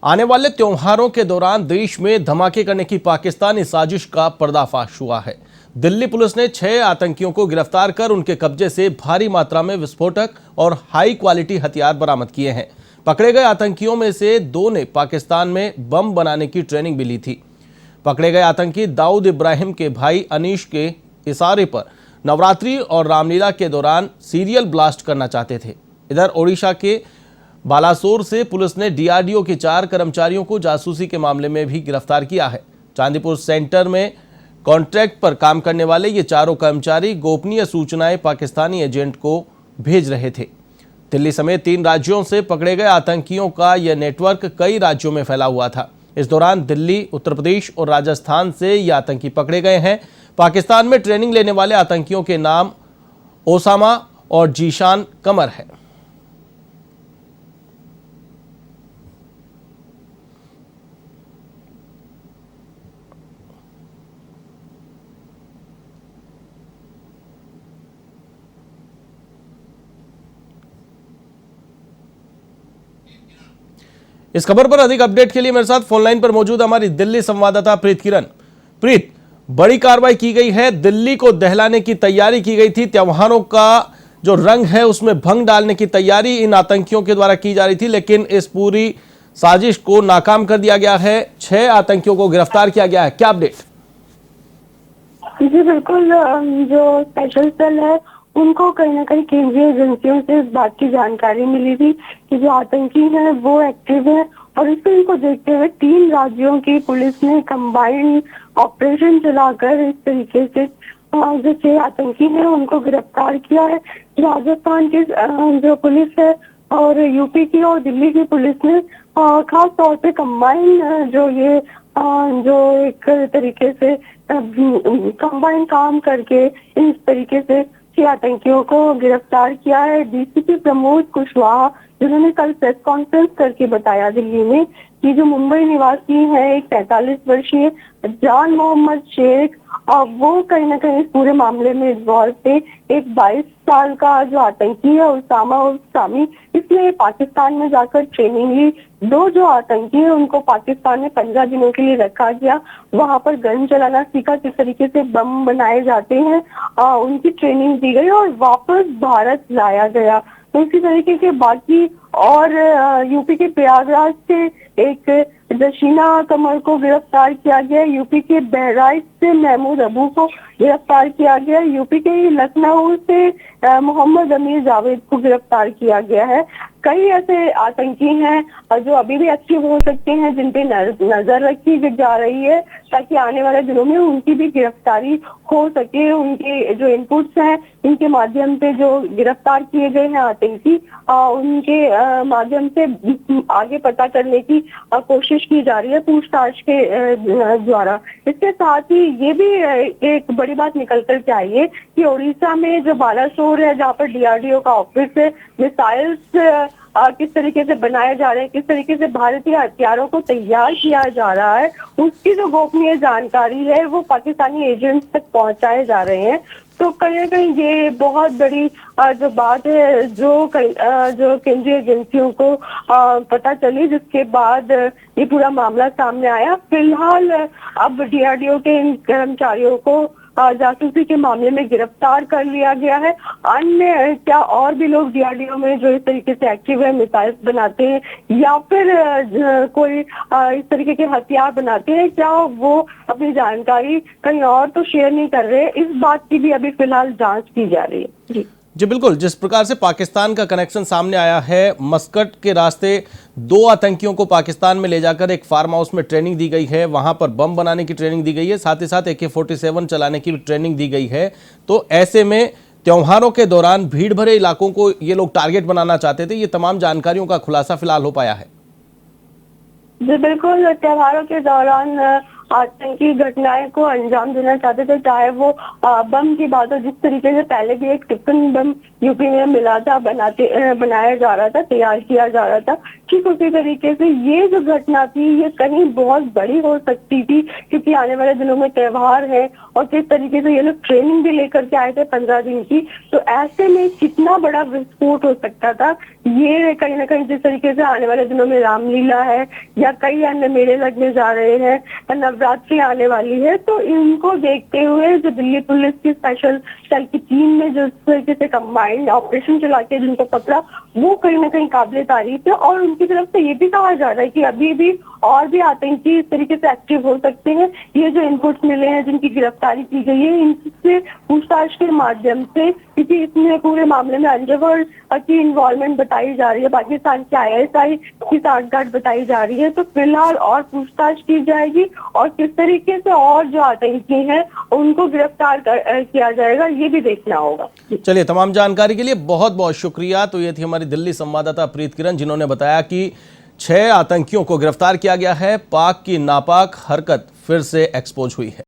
आने वाले त्योहारों के दौरान देश में धमाके करने की पाकिस्तानी साजिश का पर्दाफाश हुआ है। दिल्ली पुलिस ने 6 आतंकियों को गिरफ्तार कर उनके कब्जे से भारी मात्रा में विस्फोटक और हाई क्वालिटी हथियार बरामद किए हैं। पकड़े गए आतंकियों में से 2 ने पाकिस्तान में बम बनाने की ट्रेनिंग भी ली थी। पकड़े गए आतंकी दाऊद इब्राहिम के भाई अनीश के इशारे पर नवरात्रि और रामलीला के दौरान सीरियल ब्लास्ट करना चाहते थे। इधर ओडिशा के बालासोर से पुलिस ने डीआरडीओ के 4 कर्मचारियों को जासूसी के मामले में भी गिरफ्तार किया है। चांदीपुर सेंटर में कॉन्ट्रैक्ट पर काम करने वाले ये चारों कर्मचारी गोपनीय सूचनाएं पाकिस्तानी एजेंट को भेज रहे थे। दिल्ली समेत 3 राज्यों से पकड़े गए आतंकियों का यह नेटवर्क कई राज्यों में फैला हुआ था। इस दौरान दिल्ली, उत्तर प्रदेश और राजस्थान से ये आतंकी पकड़े गए हैं। पाकिस्तान में ट्रेनिंग लेने वाले आतंकियों के नाम ओसामा और जीशान कमर है। इस खबर पर अधिक अपडेट के लिए मेरे साथ फोन लाइन पर मौजूद हमारी दिल्ली संवाददाता प्रीत किरण। प्रीत, बड़ी कार्रवाई की गई है, दिल्ली को दहलाने की तैयारी की गई थी, त्योहारों का जो रंग है उसमें भंग डालने की तैयारी इन आतंकियों के द्वारा की जा रही थी, लेकिन इस पूरी साजिश को नाकाम कर दिया गया है। 6 आतंकियों को गिरफ्तार किया गया है, क्या अपडेट? जी बिल्कुल, जो स्पेशल सेल है उनको कहीं ना कहीं केंद्रीय एजेंसियों से इस बात की जानकारी मिली थी कि जो आतंकी हैं वो एक्टिव है, और इस फिल्म को देखते हुए 3 राज्यों की पुलिस ने कंबाइंड ऑपरेशन चलाकर इस तरीके से जो 6 आतंकी हैं उनको गिरफ्तार किया है। राजस्थान की जो पुलिस है और यूपी की और दिल्ली की पुलिस ने खास तौर पे कंबाइंड जो एक तरीके से कंबाइंड काम करके इस तरीके से 6 आतंकियों को गिरफ्तार किया है। डीसीपी प्रमोद कुशवाहा, जिन्होंने कल प्रेस कॉन्फ्रेंस करके बताया दिल्ली में कि जो मुंबई निवासी है एक 45 वर्षीय जान मोहम्मद शेख, वो कहीं ना कहीं इस पूरे मामले में इन्वॉल्व थे। एक 22 साल का जो आतंकी है उसामा उल सामी, इसने पाकिस्तान में जाकर ट्रेनिंग ली। 2 जो आतंकी है उनको पाकिस्तान में 15 दिनों के लिए रखा गया, वहां पर गन चलाना सीखा, किस तरीके से बम बनाए जाते हैं, उनकी ट्रेनिंग दी गई और वापस भारत लाया गया। तो इसी तरीके के बाकी और यूपी के प्रयागराज से एक जशीना कमर को गिरफ्तार किया गया, यूपी के बहराइच से महमूद अबू को गिरफ्तार किया गया, यूपी के लखनऊ से मोहम्मद अमीर जावेद को गिरफ्तार किया गया है। कई ऐसे आतंकी हैं जो अभी भी एक्टिव हो सकते हैं, जिन पे नजर रखी जा रही है ताकि आने वाले दिनों में उनकी भी गिरफ्तारी हो सके। उनके जो इनपुट्स हैं इनके माध्यम से जो गिरफ्तार किए गए हैं आतंकी, उनके माध्यम से आगे पता करने की कोशिश की जा रही है पूछताछ के द्वारा। इसके साथ ही ये भी एक बड़ी बात निकल कर के आई है कि ओडिशा में जो बालासोर है, जहाँ पर डीआरडीओ का ऑफिस है, मिसाइल्स किस तरीके से बनाए जा रहे हैं, किस तरीके से भारतीय हथियारों को तैयार किया जा रहा है, उसकी जो गोपनीय जानकारी है वो पाकिस्तानी एजेंट्स तक पहुंचाए जा रहे हैं। तो कहीं ना कहीं ये बहुत बड़ी जो बात है जो केंद्रीय एजेंसियों को पता चली, जिसके बाद ये पूरा मामला सामने आया। फिलहाल अब डीआरडीओ के इन कर्मचारियों को जासूसी के मामले में गिरफ्तार कर लिया गया है। अन्य क्या और भी लोग डीआरडीओ में जो इस तरीके से एक्टिव है, मिसाइल्स बनाते हैं या फिर कोई इस तरीके के हथियार बनाते हैं, क्या वो अपनी जानकारी कहीं और तो शेयर नहीं कर रहे, इस बात की भी अभी फिलहाल जांच की जा रही है। जी बिल्कुल, जिस प्रकार से पाकिस्तान का कनेक्शन सामने आया है, मस्कट के रास्ते 2 आतंकियों को पाकिस्तान में ले जाकर एक फार्म हाउस में ट्रेनिंग दी गई है, वहां पर बम बनाने की ट्रेनिंग दी गई है, साथ ही साथ AK-47 चलाने की ट्रेनिंग दी गई है। तो ऐसे में त्योहारों के दौरान भीड़ भरे इलाकों को ये लोग टारगेट बनाना चाहते थे। ये तमाम जानकारियों का खुलासा फिलहाल हो पाया है। जी बिल्कुल, त्योहारों के दौरान आतंकी घटनाएं को अंजाम देना चाहते थे, चाहे वो बम की बात हो। जिस तरीके से पहले भी एक टिफिन बम यूपी में मिला था, बनाया जा रहा था, तैयार किया जा रहा था, ठीक उसी तरीके से ये जो घटना थी ये कहीं बहुत बड़ी हो सकती थी, क्योंकि आने वाले दिनों में त्योहार है और किस तरीके से ये लोग ट्रेनिंग भी लेकर के आए थे 15 दिन की। तो ऐसे में कितना बड़ा विस्फोट हो सकता था, ये कहीं ना कहीं जिस तरीके से आने वाले दिनों में रामलीला है या कई अन्य मेले लगने जा रहे हैं, नवरात्रि आने वाली है, तो इनको देखते हुए जो दिल्ली पुलिस की स्पेशल सेल की टीम ने जो इस तरीके से कंबाइंड ऑपरेशन चला के जिनको पकड़ा, वो कहीं ना कहीं काबिले तारीफ है। और उनकी तरफ से ये भी कहा जा रहा है कि अभी भी और भी आतंकी इस तरीके से एक्टिव हो सकते हैं। ये जो इनपुट्स मिले हैं, जिनकी गिरफ्तारी की गई है, इनसे पूछताछ के माध्यम से, क्योंकि इसमें पूरे मामले में अंडरवर्ल्ड की इन्वॉल्वमेंट बताई जा रही है, पाकिस्तान की ISI की सांठगांठ बताई जा रही है, तो फिलहाल और पूछताछ की जाएगी और किस तरीके से और जो आतंकी हैं उनको गिरफ्तार किया जाएगा, ये भी देखना होगा। चलिए, तमाम जानकारी के लिए बहुत बहुत शुक्रिया। तो ये थी हमारी दिल्ली संवाददाता प्रीत किरण, जिन्होंने बताया कि 6 आतंकियों को गिरफ्तार किया गया है। पाक की नापाक हरकत फिर से एक्सपोज हुई है।